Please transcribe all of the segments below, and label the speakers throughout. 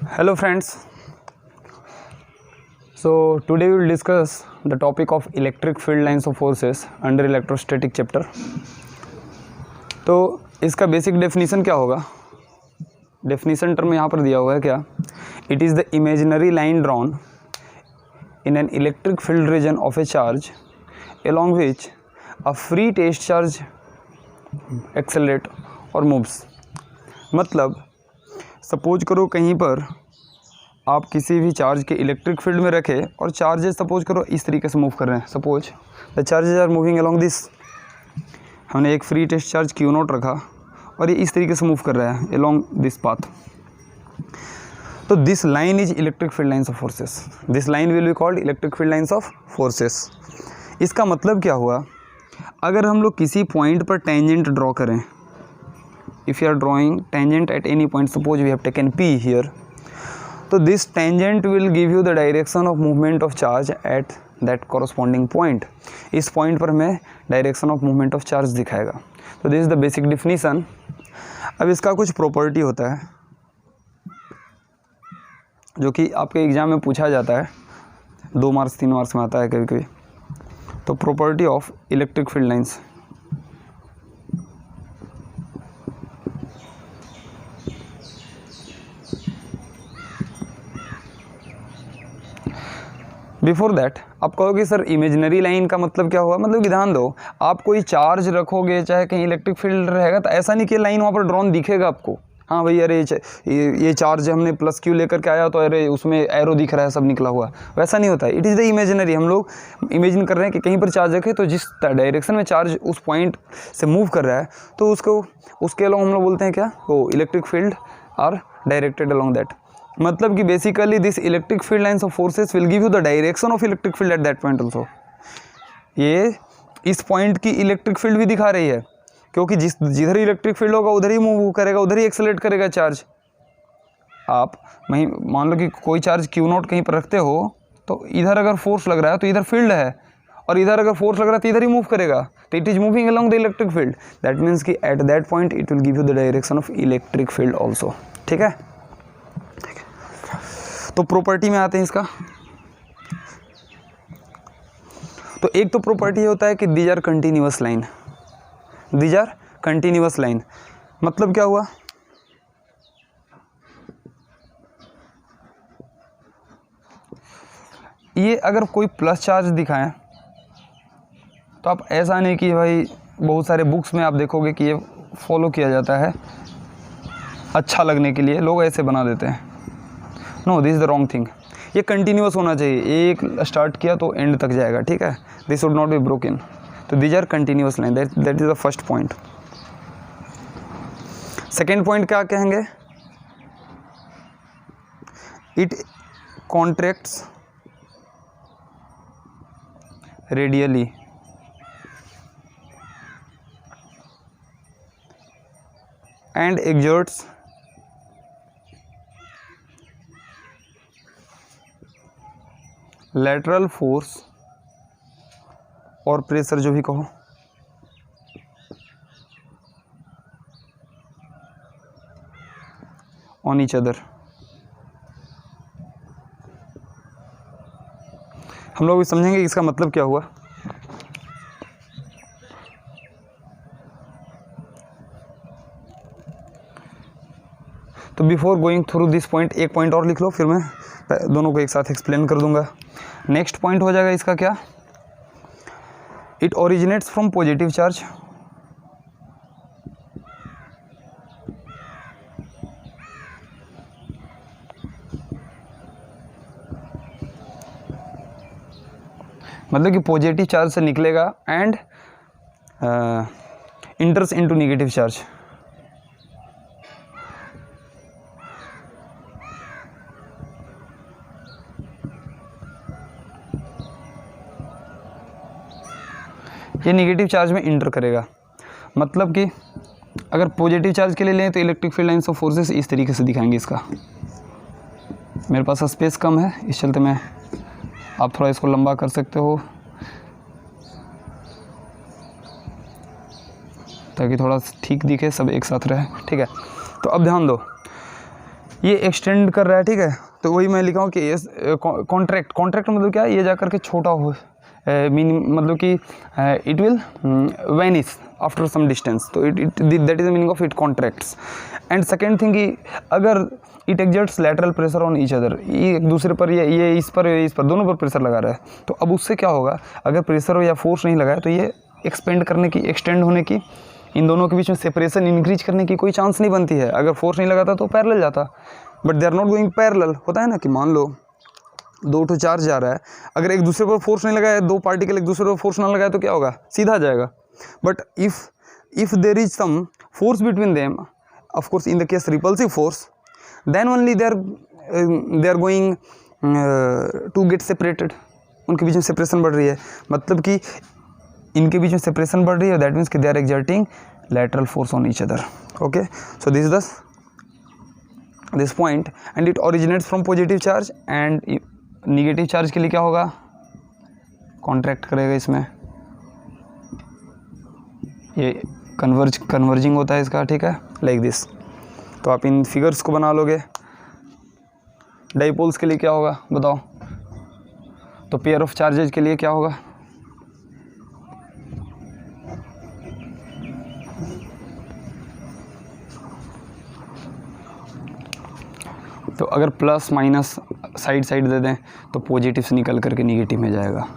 Speaker 1: Hello friends. So today we will discuss the topic of electric field lines of forces under electrostatic chapter. तो इसका basic definition क्या होगा? Definition term यहाँ पर दिया हुआ है क्या? It is the imaginary line drawn in an electric field region of a charge along which a free test charge accelerate or moves. मतलब सपोज करो कहीं पर आप किसी भी चार्ज के इलेक्ट्रिक फील्ड में रखें और चार्जेस सपोज करो इस तरीके से मूव कर रहे हैं. Suppose the charges are moving along this. हमने एक फ्री टेस्ट चार्ज Q0 रखा और ये इस तरीके से मूव कर रहा है अलोंग दिस पाथ. तो this line is electric field lines of forces. This line will be called electric field lines of forces. इसका मतलब क्या हुआ? अगर हम लोग किसी पॉइंट पर टेंजेंट ड्रॉ करें, if you are drawing tangent at any point, suppose we have taken P here, तो this tangent will give you the direction of movement of charge at that corresponding point. इस point पर हमें direction of movement of charge दिखाएगा. तो this is the basic definition. अब इसका कुछ property होता है जो कि आपके एग्ज़ाम में पूछा जाता है, 2 मार्क्स 3 मार्क्स में आता है कभी कभी. तो property of electric field lines. Before that आप कहोगे सर इमेजिनरी लाइन का मतलब क्या हुआ? मतलब कि ध्यान दो, आप कोई चार्ज रखोगे चाहे कहीं इलेक्ट्रिक फील्ड रहेगा तो ऐसा नहीं कि लाइन वहाँ पर ड्रॉन दिखेगा आपको. हाँ भाई, अरे ये चार्ज हमने प्लस Q लेकर के आया तो अरे उसमें एरो दिख रहा है सब निकला हुआ. वैसा नहीं होता है. It is the imaginary. हम लोग इमेजिन कर रहे हैं कि कहीं पर चार्ज रखे तो जिस डायरेक्शन में चार्ज उस पॉइंट से मूव कर रहा है तो उसके अलावा हम लोग बोलते हैं क्या? वो electric field are directed along that. मतलब कि basically this electric field lines of forces will give you the direction of electric field at that point also. ये इस पॉइंट की इलेक्ट्रिक फील्ड भी दिखा रही है क्योंकि जिधर इलेक्ट्रिक फील्ड होगा उधर ही मूव करेगा, उधर ही एक्सेलरेट करेगा चार्ज. आप वहीं मान लो कि कोई चार्ज Q0 कहीं पर रखते हो तो इधर अगर फोर्स लग रहा है तो इधर फील्ड है और इधर अगर फोर्स लग रहा है तो इधर ही मूव करेगा. तो it is moving along the electric field. That means कि at that point it will give you the direction of electric field also. ठीक है. तो प्रॉपर्टी में आते हैं इसका. तो एक तो प्रॉपर्टी होता है कि these are continuous line. These are continuous line मतलब क्या हुआ? ये अगर कोई प्लस चार्ज दिखाएं तो आप ऐसा नहीं कि भाई बहुत सारे बुक्स में आप देखोगे कि ये फॉलो किया जाता है अच्छा लगने के लिए, लोग ऐसे बना देते हैं. No, this is the wrong thing. ये कंटिन्यूअस होना चाहिए. एक स्टार्ट किया तो एंड तक जाएगा. ठीक है. This would not be broken. तो these are continuous line. That is the first point. Second point क्या कहेंगे? It contracts radially and exerts lateral force और प्रेशर जो भी कहो ऑन ईच अदर. हम लोग भी समझेंगे इसका मतलब क्या हुआ. तो before going through this point एक पॉइंट और लिख लो, फिर मैं दोनों को एक साथ एक्सप्लेन कर दूंगा. नेक्स्ट पॉइंट हो जाएगा इसका क्या? It originates from positive charge. मतलब कि पॉजिटिव चार्ज से निकलेगा एंड इंटर्स इनटू नेगेटिव चार्ज. ये नेगेटिव चार्ज में इंटर करेगा. मतलब कि अगर पॉजिटिव चार्ज के लिए लें तो electric field lines of forces इस तरीके से दिखाएंगे. इसका मेरे पास स्पेस कम है, इस चलते मैं आप थोड़ा इसको लंबा कर सकते हो ताकि थोड़ा ठीक दिखे, सब एक साथ रहे. ठीक है. तो अब ध्यान दो, ये एक्सटेंड कर रहा है, ठीक है। तो वही मैं लिखा हूँ कि कॉन्ट्रैक्ट, कॉन्ट्रैक्ट मतलब क्या है, ये जा करके छोटा हो, मीनिंग मतलब कि it will vanish after some distance, तो it that is the meaning of it contracts. And second thing कि अगर it exerts lateral pressure on each other, ये एक दूसरे पर, ये इस पर दोनों पर प्रेशर लगा रहा है, तो अब उससे क्या होगा, अगर प्रेशर या फोर्स नहीं लगाया तो ये एक्सपेंड करने की, एक्सटेंड होने की, इन दोनों के बीच में सेपरेशन इंक्रीज करने की कोई चांस नहीं बनती है। अगर फोर्स नहीं लगाता तो पैरेलल जाता, but they are not going parallel. होता है ना कि मान लो दो ठो चार्ज जा रहा है, अगर एक दूसरे पर फोर्स नहीं लगाया, दो पार्टिकल एक दूसरे पर फोर्स ना लगाया तो क्या होगा, सीधा जाएगा। But if there is some force between them, of course in the case repulsive force, then only they are going to get separated. उनके बीच में सेपरेशन बढ़ रही है, मतलब कि इनके बीच में सेपरेशन बढ़ रही है, दैट मीन्स कि they are exerting lateral force on each other. Okay, so this is this point, and it originates from positive charge, and negative charge के लिए क्या होगा, कॉन्ट्रैक्ट करेगा इसमें, ये कन्वर्जिंग होता है इसका, ठीक है, लाइक दिस। तो आप इन फिगर्स को बना लोगे। डाइपोल्स के लिए क्या होगा बताओ, तो पेयर ऑफ चार्जेज के लिए क्या होगा, तो अगर प्लस माइनस साइड साइड दे दें तो पॉजिटिव से निकल करके निगेटिव में जाएगा।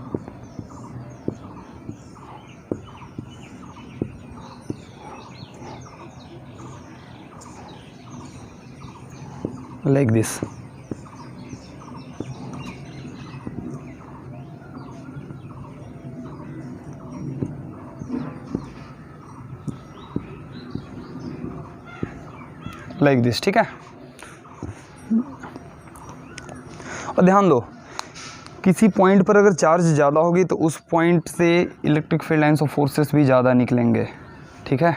Speaker 1: Like this. लाइक दिस, ठीक है। और ध्यान दो, किसी पॉइंट पर अगर चार्ज ज़्यादा होगी तो उस पॉइंट से electric field lines of forces भी ज़्यादा निकलेंगे, ठीक है।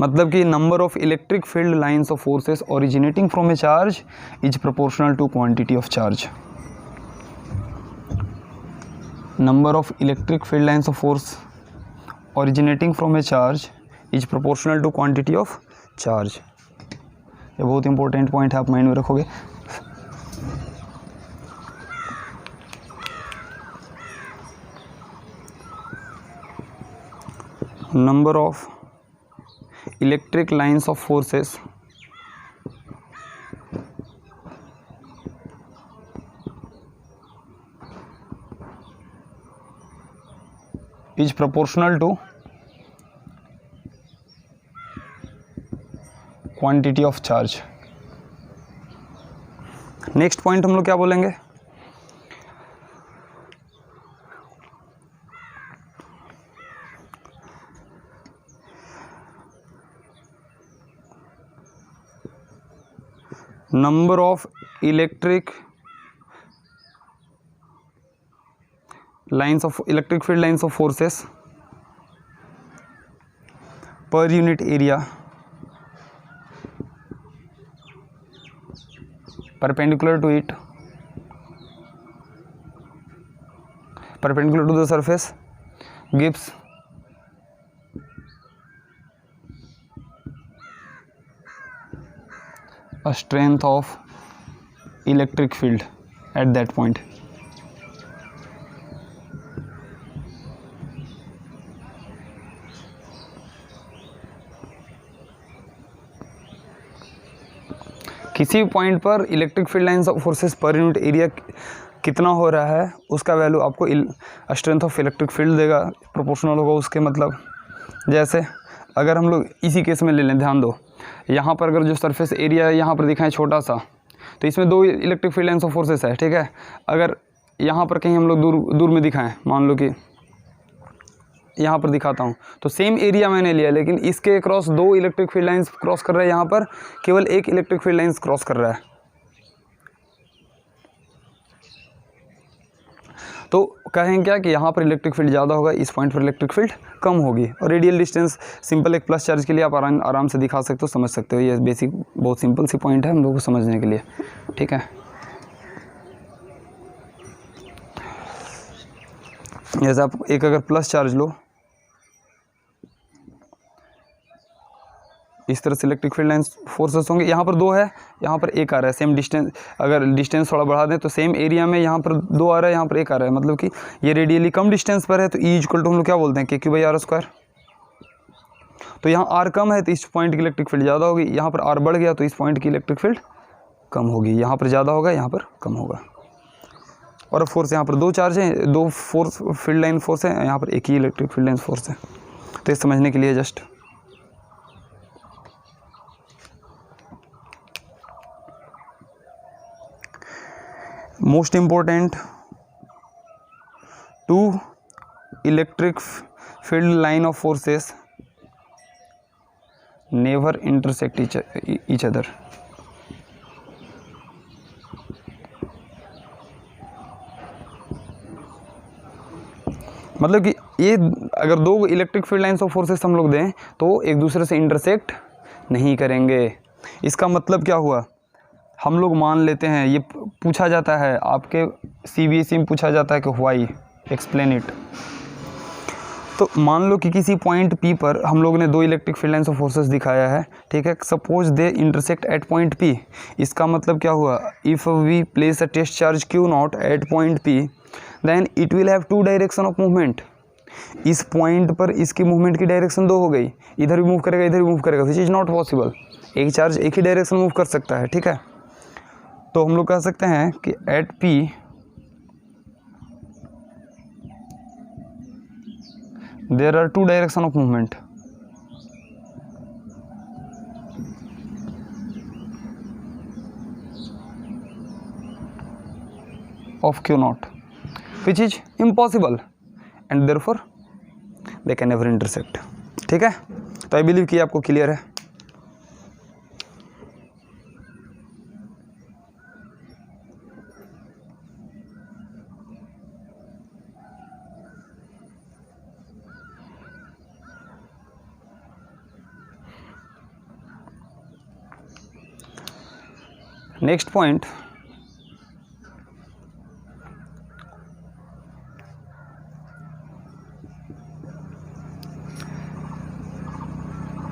Speaker 1: मतलब कि number of electric field lines of forces originating from a charge is proportional to quantity of charge. Number of electric field lines of force originating from a charge is proportional to quantity of charge. ये बहुत important point है, आप mind में रखोगे। Number of electric lines of forces is proportional to quantity of charge. Next point हम लोग क्या बोलेंगे, number of electric field lines of forces per unit area perpendicular to it, perpendicular to the surface gives a strength of electric field at that point. किसी point पर electric field lines of forces per unit area कितना हो रहा है, उसका value आपको strength of electric field देगा, proportional होगा उसके। मतलब जैसे अगर हम लोग इसी केस में ले लें, ध्यान दो, यहाँ पर अगर जो सरफेस एरिया यहाँ पर दिखाएं छोटा सा, तो इसमें दो electric field lines of forces है, ठीक है। अगर यहाँ पर कहीं हम लोग दूर में दिखाएं, मान लो कि यहाँ पर दिखाता हूँ, तो सेम एरिया मैंने लिया, लेकिन इसके क्रॉस दो इलेक्ट्रिक फील्ड लाइंस क्रॉस कर रहा है, यहाँ पर केवल एक इलेक्ट्रिक फील्ड लाइंस क्रॉस कर रहा है। तो कहेंगे क्या कि यहाँ पर इलेक्ट्रिक फील्ड ज़्यादा होगा, इस पॉइंट पर इलेक्ट्रिक फील्ड कम होगी। और रेडियल डिस्टेंस सिंपल एक प्लस चार्ज के लिए आप आराम से दिखा सकते हो, समझ सकते हो। ये बेसिक बहुत सिंपल सी पॉइंट है हम लोगों को समझने के लिए, ठीक है। जैसे आप एक अगर प्लस चार्ज लो, इस तरह से इलेक्ट्रिक फील्ड लाइंस फोर्सेस होंगे। यहाँ पर 2 है, यहाँ पर 1 आ रहा है, सेम डिस्टेंस, अगर डिस्टेंस थोड़ा बढ़ा दें तो सेम एरिया में यहाँ पर 2 आ रहा है, यहाँ पर 1 आ रहा है, मतलब कि ये रेडियली कम डिस्टेंस पर है, तो E इक्वल टू हम लोग क्या बोलते हैं KQ/R²। तो यहाँ R कम है तो इस पॉइंट की इलेक्ट्रिक फील्ड ज़्यादा होगी, यहाँ पर R बढ़ गया तो इस पॉइंट की इलेक्ट्रिक फील्ड कम होगी, यहाँ पर ज़्यादा होगा, यहाँ पर कम होगा। और फोर्स यहाँ पर 2 चार्ज हैं, 2 फोर्स फील्ड लाइन फोर्स है, यहाँ पर एक ही इलेक्ट्रिक फील्ड लाइन फोर्स है। तो ये समझने के लिए just most important, 2 electric field line of forces never intersect each other। मतलब कि ये अगर 2 electric field lines of forces हम लोग दें तो एक दूसरे से इंटरसेक्ट नहीं करेंगे। इसका मतलब क्या हुआ, हम लोग मान लेते हैं, ये पूछा जाता है आपके CBSE में पूछा जाता है कि व्हाई, एक्सप्लेन इट। तो मान लो कि किसी पॉइंट P पर हम लोग ने 2 electric field lines of forces दिखाया है, ठीक है। Suppose they intersect at point P। इसका मतलब क्या हुआ, if we place a test charge Q0 at point P then it will have 2 direction of movement. इस पॉइंट पर इसकी मूवमेंट की डायरेक्शन 2 हो गई, इधर भी मूव करेगा, इधर भी मूव करेगा, विच इज़ नॉट पॉसिबल। एक चार्ज एक ही डायरेक्शन मूव कर सकता है, ठीक है। तो हम लोग कह सकते हैं कि at P there are 2 direction of movement. of Q0 which is impossible and therefore they can never intersect। ठीक है, तो आई बिलीव कि आपको क्लियर है। Next point,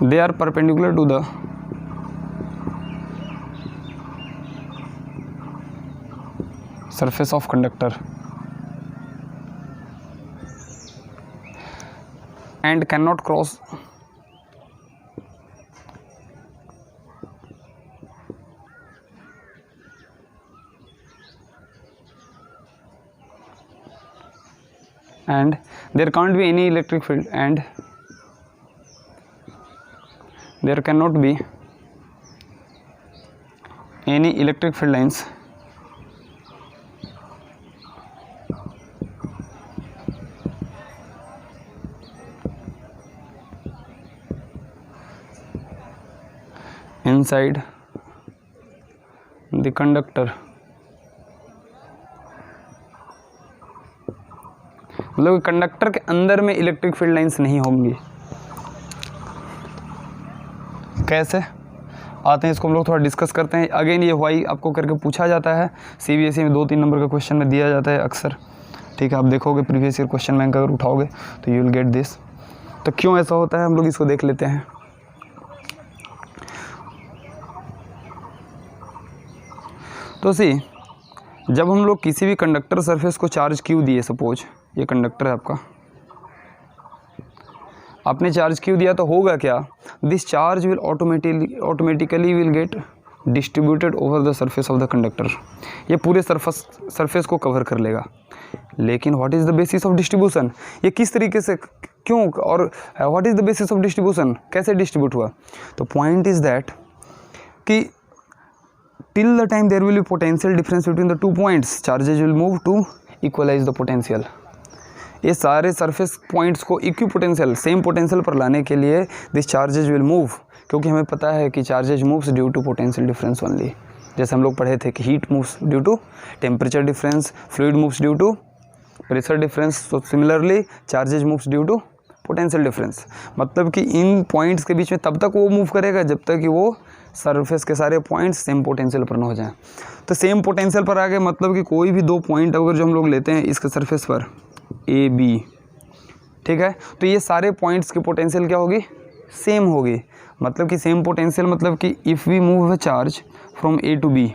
Speaker 1: they are perpendicular to the surface of conductor and cannot cross and there can't be any electric field and there cannot be any electric field lines inside the conductor। मतलब conductor के अंदर में electric field lines नहीं होंगी। कैसे आते हैं इसको हम लोग थोड़ा डिस्कस करते हैं। अगेन ये व्हाई आपको करके पूछा जाता है, CBSE में 2-3 नंबर का क्वेश्चन में दिया जाता है अक्सर, ठीक है। आप देखोगे प्रीवियस ईयर क्वेश्चन बैंक अगर उठाओगे तो यू विल गेट दिस। तो क्यों ऐसा होता है हम लोग इसको देख लेते हैं। तो सी, जब हम लोग किसी भी कंडक्टर सरफेस को चार्ज Q दिए, सपोज ये कंडक्टर है आपका, आपने चार्ज Q दिया तो होगा क्या, this charge will automatically will get distributed over the surface of the conductor. ये पूरे सरफेस को कवर कर लेगा। लेकिन what is the basis of distribution, ये किस तरीके से, क्यों, और what is the basis of distribution, कैसे डिस्ट्रीब्यूट हुआ। तो पॉइंट इज़ दैट कि till the time there will be potential difference between the 2 points, charges will move to equalize the potential. ये सारे सरफेस पॉइंट्स को इक्वी पोटेंशियल, सेम पोटेंशियल पर लाने के लिए दिस चार्जेज विल मूव, क्योंकि हमें पता है कि charges moves due to potential difference only. जैसे हम लोग पढ़े थे कि heat moves due to temperature difference, fluid moves due to pressure difference. So similarly charges moves due to potential difference. मतलब कि इन पॉइंट्स के बीच में तब तक वो मूव करेगा जब तक कि वो सरफेस के सारे पॉइंट्स सेम पोटेंशियल पर ना हो जाएं। तो सेम पोटेंशियल पर आ गए, मतलब कि कोई भी 2 पॉइंट अगर जो हम लोग लेते हैं इसके सरफेस पर A B, ठीक है, तो ये सारे पॉइंट्स की पोटेंशियल क्या होगी, सेम होगी। मतलब कि सेम पोटेंशियल, मतलब कि if we move a charge from A to B,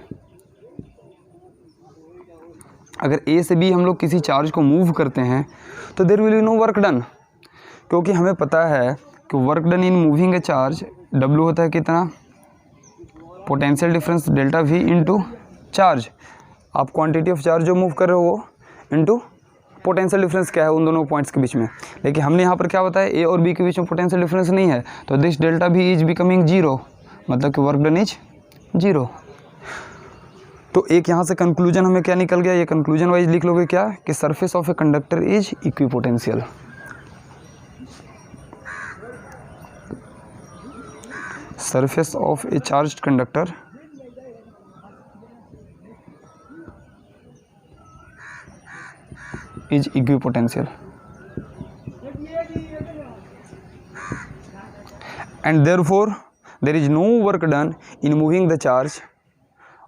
Speaker 1: अगर ए से बी हम लोग किसी चार्ज को मूव करते हैं तो there will be no work done, क्योंकि हमें पता है कि work done in moving a charge W होता है कितना, potential difference delta V into charge, आप क्वांटिटी ऑफ चार्ज जो मूव कर रहे हो वो इंटू पोटेंशियल डिफरेंस क्या है उन दोनों पॉइंट्स के बीच में। लेकिन हमने यहाँ पर क्या बताया, ए और बी के बीच में पोटेंशियल डिफरेंस नहीं है, तो this delta V is becoming zero, मतलब कि वर्क डन इज जीरो। तो एक यहाँ से कंक्लूजन हमें क्या निकल गया, ये कंक्लूजन वाइज लिख लोगे क्या, कि surface of a conductor is equipotential. Surface of A charged conductor is equipotential, and therefore there is no work done in moving the charge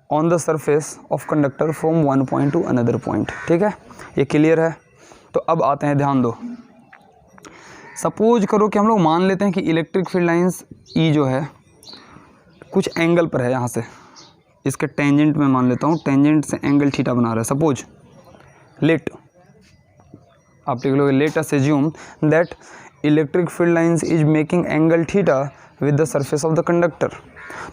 Speaker 1: on the surface of conductor from one point to another point। ठीक है, ये clear है। तो अब आते हैं, ध्यान दो, सपोज करो कि हम लोग मान लेते हैं कि इलेक्ट्रिक फील्ड लाइंस ई जो है कुछ एंगल पर है, यहाँ से इसके टेंजेंट में मान लेता हूँ, टेंजेंट से एंगल थीटा बना रहा है। सपोज लेट, आप लिख लोगे let us assume that electric field lines is making angle theta with the surface of the conductor.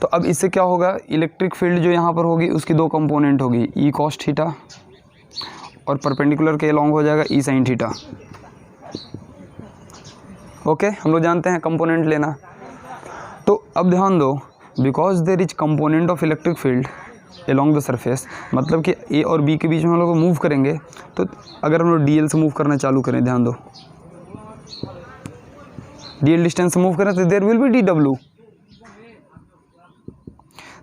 Speaker 1: तो अब इससे क्या होगा, इलेक्ट्रिक फील्ड जो यहाँ पर होगी उसकी दो कंपोनेंट होगी, ई कॉस थीटा और परपेंडिकुलर के अलॉन्ग हो जाएगा ई साइन थीटा। ओके, हम लोग जानते हैं कंपोनेंट लेना। तो अब ध्यान दो, because there is component of electric field along the surface, मतलब कि ए और बी के बीच में हम लोग मूव करेंगे, तो अगर हम लोग DL से मूव करना चालू करें, ध्यान दो DL डिस्टेंस से मूव करें तो there will be DW।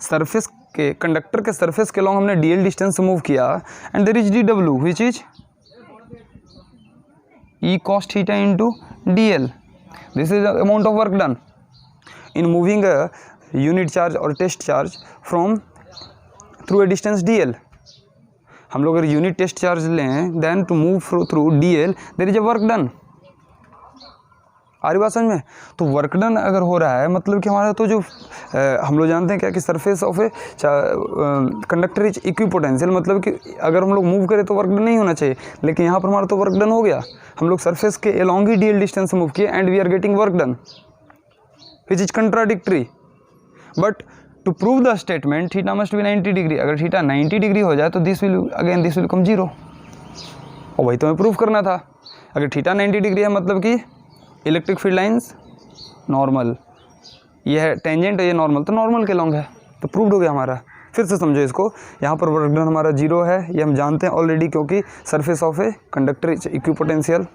Speaker 1: Surface के, कंडक्टर के सरफेस के अलॉन्ग हमने DL डिस्टेंस से मूव किया and there is DW which is E cos theta into DL। This is the amount of work done in moving a unit charge और test charge from through a distance DL। हम लोग अगर unit test charge लें then to move through DL there is a work done. आ रही बात समझ में? तो वर्क डन अगर हो रहा है मतलब कि हमारा तो जो हम लोग जानते हैं क्या कि surface of a conductor is equipotential, मतलब कि अगर हम लोग मूव करें तो वर्क डन नहीं होना चाहिए, लेकिन यहाँ पर हमारा तो वर्क डन हो गया। हम लोग सरफेस के अलॉन्ग ही DL डिस्टेंस से मूव किए and we are getting work done which is contradictory. But to prove the statement theta must be 90 degree. अगर थीटा 90 डिग्री हो जाए तो दिस विल कम जीरो, और वही तो हमें प्रूव करना था। अगर थीटा 90 डिग्री है मतलब कि इलेक्ट्रिक फील्ड लाइंस नॉर्मल, ये है टेंजेंट है, ये नॉर्मल, तो नॉर्मल के लॉन्ग है, तो प्रूव्ड हो गया हमारा। फिर से समझो इसको, यहाँ पर वर्क डन हमारा जीरो है, ये हम जानते हैं ऑलरेडी, क्योंकि surface of a conductor is equipotential.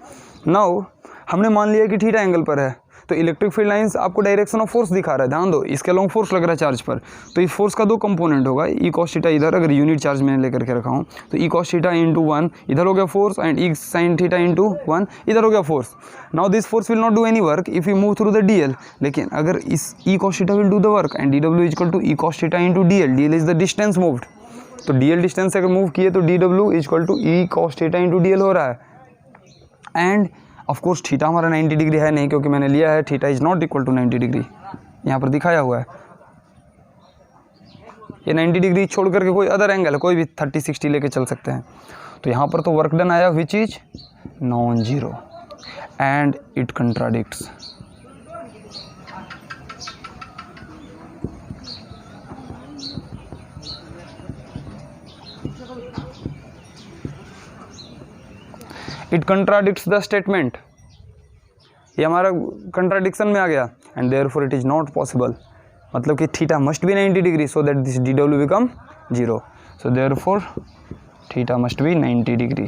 Speaker 1: Now हमने मान लिया कि थीटा एंगल पर है, तो इलेक्ट्रिक फील्ड लाइंस आपको डायरेक्शन ऑफ फोर्स दिखा रहा है, ध्यान दो, इसके अलॉन्ग फोर्स लग रहा है चार्ज पर। तो इस फोर्स का दो कंपोनेंट होगा, ई कॉस थीटा इधर, अगर यूनिट चार्ज मैंने लेकर के रखा हूँ तो ई कॉस थीटा इंटू 1 इधर हो गया force, and E sine theta into 1 इधर हो गया force. Now this force will not do any work if you move through the DL, लेकिन अगर इस E cos theta will do the work, and DW is equal to E cos theta into DL। DL is the distance moved, तो DL distance अगर move किए तो DW is equal to E cos theta into DL हो रहा है। End of course theta हमारा 90 degree है नहीं, क्योंकि मैंने लिया है theta is not equal to 90 degree, यहाँ पर दिखाया हुआ है। ये 90 डिग्री छोड़ करके कोई अदर एंगल है, कोई भी 30-60 लेके चल सकते हैं। तो यहाँ पर तो वर्क डन आया which is non zero and it contradicts. It contradicts the statement, ये हमारा कंट्राडिक्शन में आ गया। And therefore it is not possible, मतलब कि theta must be 90 degree so that this DW become zero, so therefore theta must be 90 degree.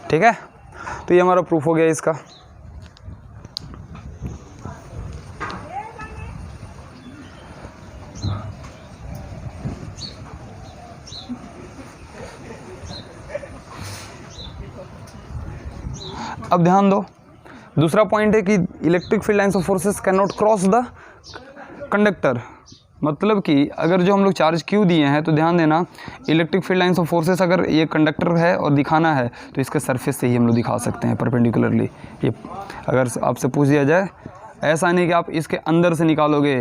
Speaker 1: ठीक है, तो ये हमारा प्रूफ हो गया इसका। अब ध्यान दो, दूसरा पॉइंट है कि electric field lines of forces can not cross the conductor, मतलब कि अगर जो हम लोग चार्ज क्यू दिए हैं, तो ध्यान देना electric field lines of forces अगर ये कंडक्टर है और दिखाना है तो इसके सरफेस से ही हम लोग दिखा सकते हैं परपेंडिकुलरली। ये अगर आपसे पूछ दिया जाए ऐसा नहीं कि आप इसके अंदर से निकालोगे,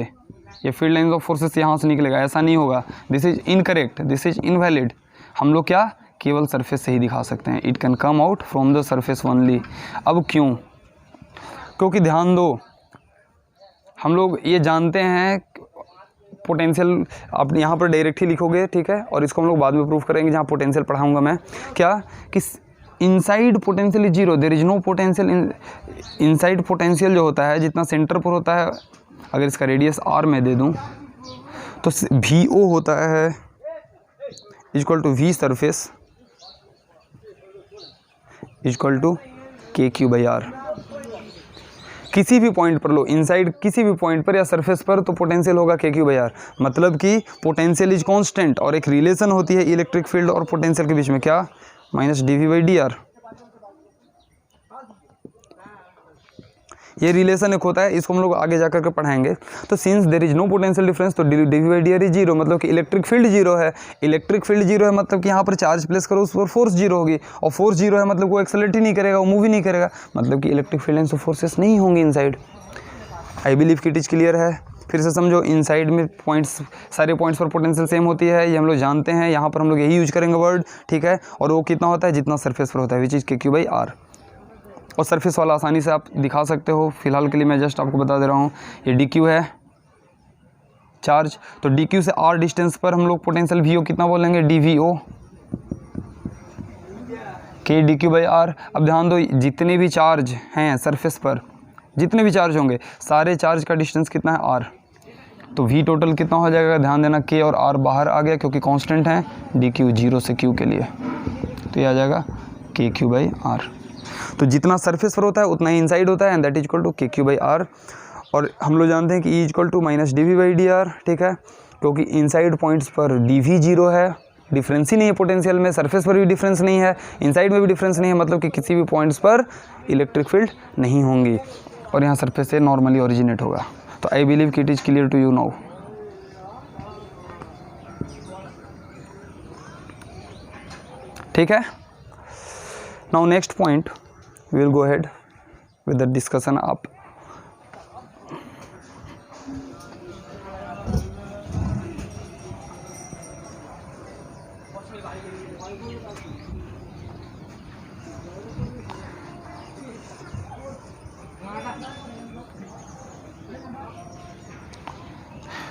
Speaker 1: ये फील्ड लाइंस ऑफ फोर्सेस यहाँ से निकलेगा, ऐसा नहीं होगा। This is incorrect, this is invalid. हम लोग क्या केवल सरफेस से ही दिखा सकते हैं, it can come out from the surface only. अब क्यों? क्योंकि ध्यान दो, हम लोग ये जानते हैं पोटेंशियल, आप यहाँ पर डायरेक्ट ही लिखोगे, ठीक है, और इसको हम लोग बाद में प्रूफ करेंगे जहाँ पोटेंशियल पढ़ाऊँगा मैं। क्या कि inside potential is zero, there is no potential inside potential जो होता है जितना सेंटर पर होता है, अगर इसका रेडियस r में दे दूं तो VO होता है equal to V surface equal to KQ/R। किसी भी पॉइंट पर लो, इनसाइड किसी भी पॉइंट पर या सरफेस पर, तो पोटेंशियल होगा KQ/R। मतलब कि पोटेंशियल इज कांस्टेंट, और एक रिलेशन होती है इलेक्ट्रिक फील्ड और पोटेंशियल के बीच में, क्या? -dV/dr। ये रिलेशन एक होता है, इसको हम लोग आगे जाकर के पढ़ाएंगे। तो since there is no potential difference तो dV/dr इज जीरो, मतलब कि इलेक्ट्रिक फील्ड जीरो है। इलेक्ट्रिक फील्ड जीरो है मतलब कि यहाँ पर चार्ज प्लेस करो, उस पर फोर्स जीरो होगी, और फोर्स जीरो है मतलब वो एक्सेलरेट ही नहीं करेगा, वो मूव ही नहीं करेगा, मतलब कि electric field lines of forces नहीं होंगी इनसाइड। आई बिलीव कि इट इज क्लियर है। फिर से समझो, इनसाइड में पॉइंट्स, सारे पॉइंट्स पर पोटेंशियल सेम होती है, ये हम लोग जानते हैं। यहाँ पर हम लोग यही यूज करेंगे वर्ड, ठीक है, और वो कितना होता है? जितना सरफेस पर होता है, विच इज KQ/R। और सरफेस वाला आसानी से आप दिखा सकते हो, फिलहाल के लिए मैं जस्ट आपको बता दे रहा हूँ। ये DQ है चार्ज, तो DQ से R डिस्टेंस पर हम लोग पोटेंशियल VO कितना बोलेंगे? DVO K DQ/R। अब ध्यान दो, जितने भी चार्ज हैं सरफेस पर, जितने भी चार्ज होंगे, सारे चार्ज का डिस्टेंस कितना है? R। तो V टोटल कितना हो जाएगा? ध्यान देना, K और R बाहर आ गया क्योंकि कांस्टेंट है, DQ 0 से Q के लिए, तो ये आ जाएगा KQ/R। तो जितना सरफेस पर होता है उतना ही इनसाइड होता है, and that is equal to KQ/R। और हम लोग जानते हैं कि E इक्वल टू -dV/dr, ठीक है, क्योंकि इनसाइड पॉइंट्स पर dV जीरो है, डिफरेंस ही नहीं है पोटेंशियल में, सरफेस पर भी डिफरेंस नहीं है, इनसाइड में भी डिफरेंस नहीं है, मतलब कि किसी भी पॉइंट्स पर इलेक्ट्रिक फील्ड नहीं होंगी, और यहाँ सरफेस से नॉर्मली ओरिजिनेट होगा। तो आई बिलीव कि it is clear to you now. ठीक है, now next point we will go ahead with the discussion up।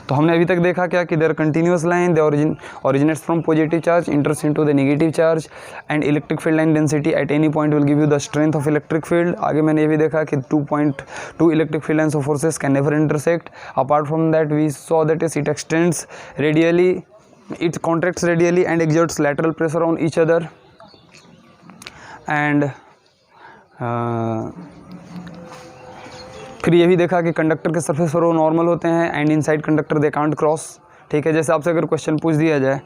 Speaker 1: तो हमने अभी तक देखा क्या कि there continuous line, they originates from positive charge, enters into the negative charge, and electric field line density at any point will give you the strength of electric field. आगे मैंने ये भी देखा कि 2 electric field lines of forces can never intersect. Apart from that we saw that it extends radially, it contracts radially and exerts lateral pressure on each other, and फिर ये भी देखा कि कंडक्टर के सरफेस पर वो नॉर्मल होते हैं, and inside conductor they can't cross. ठीक है, जैसे आपसे अगर क्वेश्चन पूछ दिया जाए,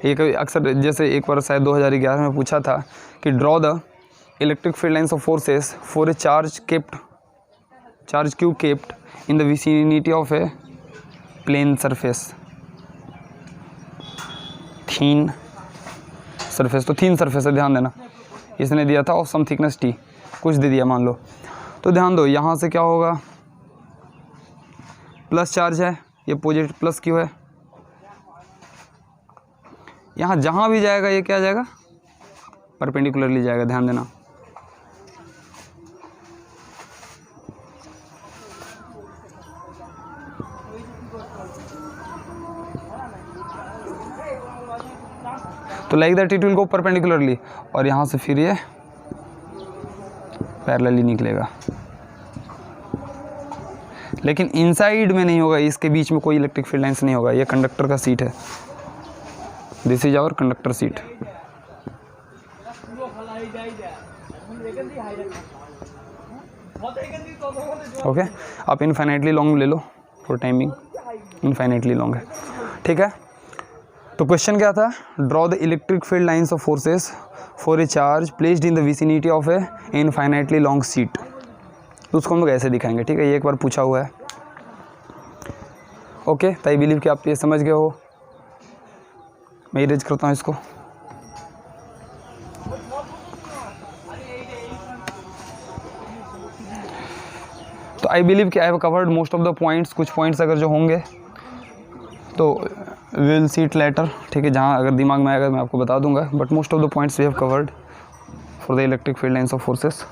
Speaker 1: एक अक्सर जैसे एक बार शायद 2011 में पूछा था कि draw the electric field lines of forces for a charge q kept in the vicinity of a plane surface, thin surface. तो थीन सरफेस है, ध्यान देना, इसने दिया था ऑफ सम थिकनेस T, कुछ दे दिया मान लो। तो ध्यान दो, यहाँ से क्या होगा? प्लस चार्ज है, ये पॉजिटिव प्लस क्यू है, यहाँ जहाँ भी जाएगा ये क्या जाएगा? परपेंडिकुलरली जाएगा, ध्यान देना। तो like that it will go perpendicularly, और यहाँ से फिर ये पैरेलली निकलेगा, लेकिन इनसाइड में नहीं होगा, इसके बीच में कोई इलेक्ट्रिक फील्ड लाइंस नहीं होगा। ये कंडक्टर का सीट है, this is our conductor sheet. Okay, आप इनफाइनाइटली लॉन्ग ले लो फॉर टाइमिंग, इनफाइनाइटली लॉन्ग है, ठीक है। तो क्वेश्चन क्या था? Draw the electric field lines of forces for a charge placed in the vicinity of a infinitely long sheet. तो उसको हम लोग ऐसे दिखाएंगे, ठीक है, ये एक बार पूछा हुआ है। ओके, तो आई बिलीव कि आप ये समझ गए हो। मैं इरेज करता हूँ इसको। तो आई बिलीव कि I have covered most of the points. कुछ पॉइंट्स अगर जो होंगे तो विल सी इट लेटर, ठीक है, जहाँ अगर दिमाग में आएगा मैं आपको बता दूंगा, but most of the points we have covered for the electric field lines of forces.